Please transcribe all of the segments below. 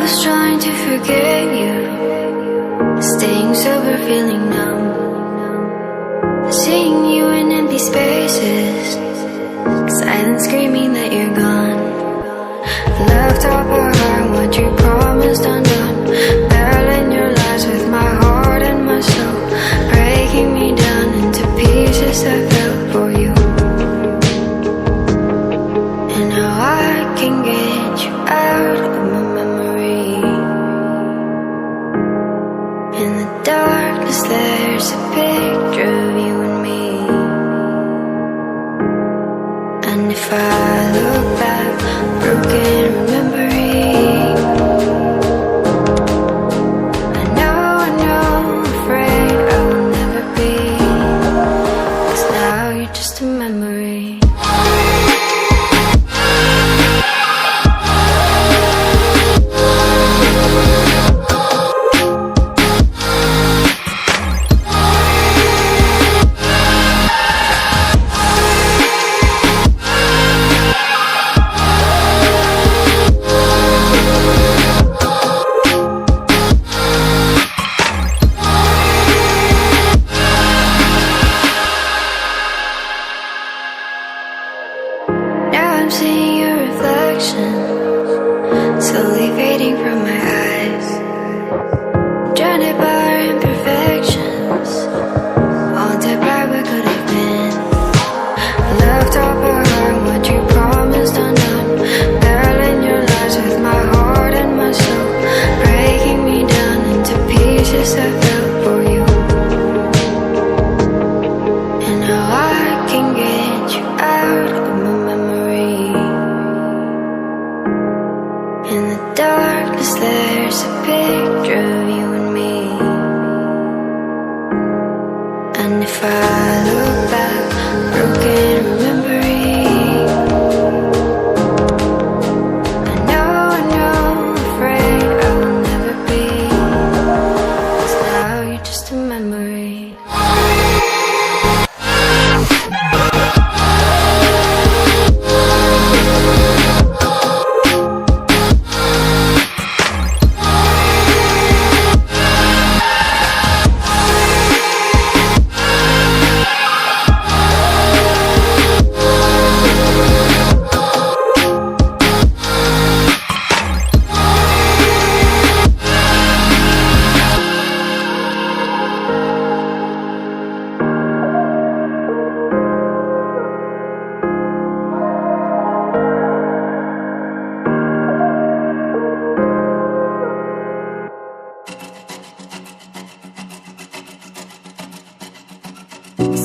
was trying to forget you, staying sober, feeling numb, seeing you in empty spaces, silence screaming that you're gone. Left up behind what you promised undone, battling your lies with my heart and my soul, breaking me down into pieces I fell for you. And now I can get you out of my memory. In the darkness there's a picture of you and me. And if I look back, broken remembering, I know, afraid I will never be, 'cause now you're just a memory. I'm seeing your reflection, slowly fading from my eyes, drowned by our imperfections, haunted by what could have been. Left all behind what you promised undone, battling your lies with my heart and my soul, breaking me down into pieces I fell for you. And now I can get you out of my memory. In the darkness there's a picture of you and me. And if I look back, broken remembering, I know, afraid I will never be, 'cause now you're just a memory.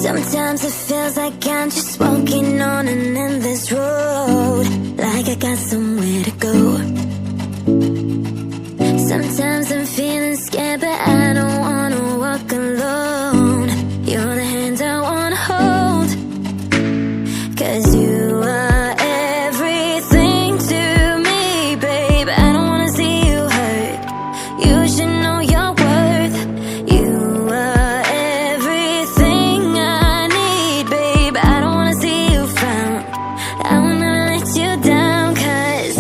Sometimes it feels like I'm just walking on an endless road, like I got somewhere to go. Sometimes I'm feeling scared, but I don't wanna walk alone. You're the hand I wanna hold, 'cause you are everything to me, babe. I don't wanna see you hurt. You should know your worth. You are everything I need, babe. I don't wanna see you frown. I will never let you down, 'cause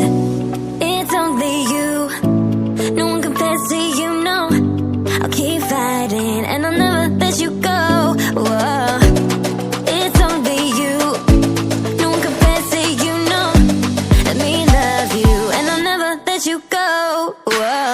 it's only you. No one compares to you, no. I'll keep fighting and I'll never let you go. Whoa. It's only you. No one compares to you, no. Let me love you and I'll never let you go. Whoa.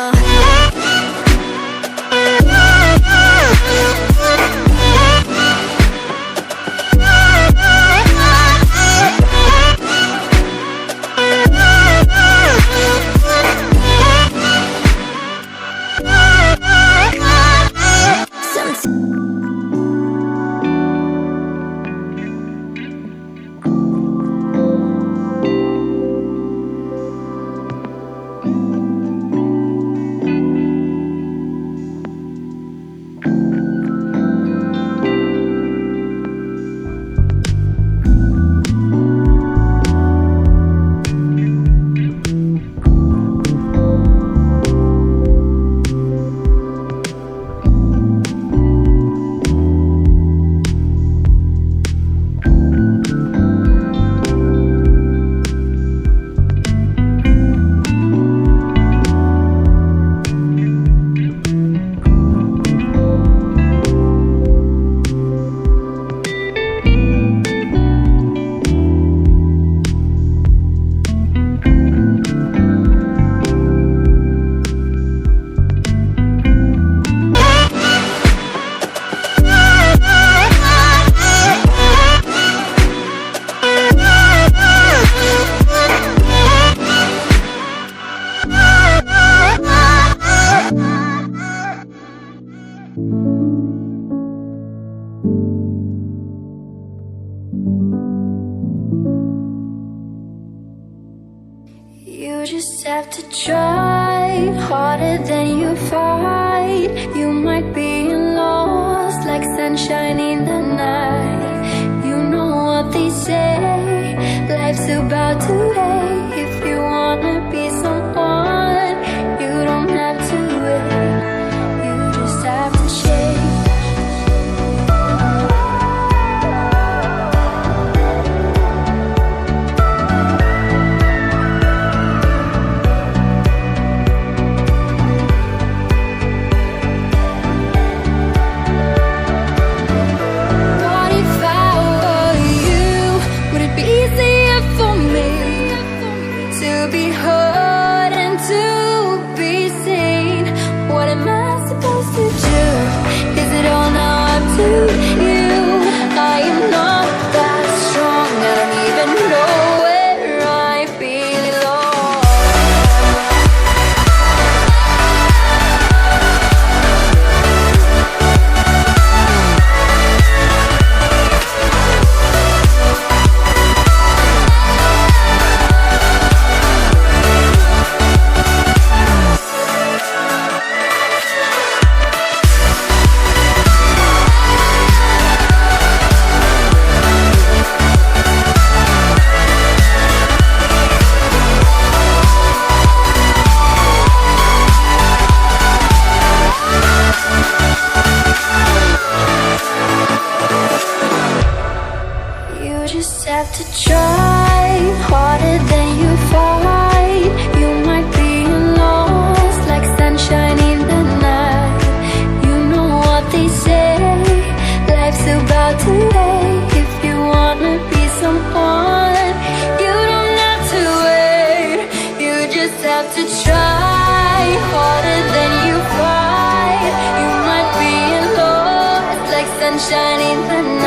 You just have to try harder than you fight. You might be lost like sunshine in the night. You know what they say, life's about to end. If you wanna be someone, you don't have to wait. You just have to change. Have to try harder than you fight. You might be lost like sunshine in the night. You know what they say, life's about to end. If you wanna be someone, you don't have to wait. You just have to try harder than you fight. You might be lost like sunshine in the night.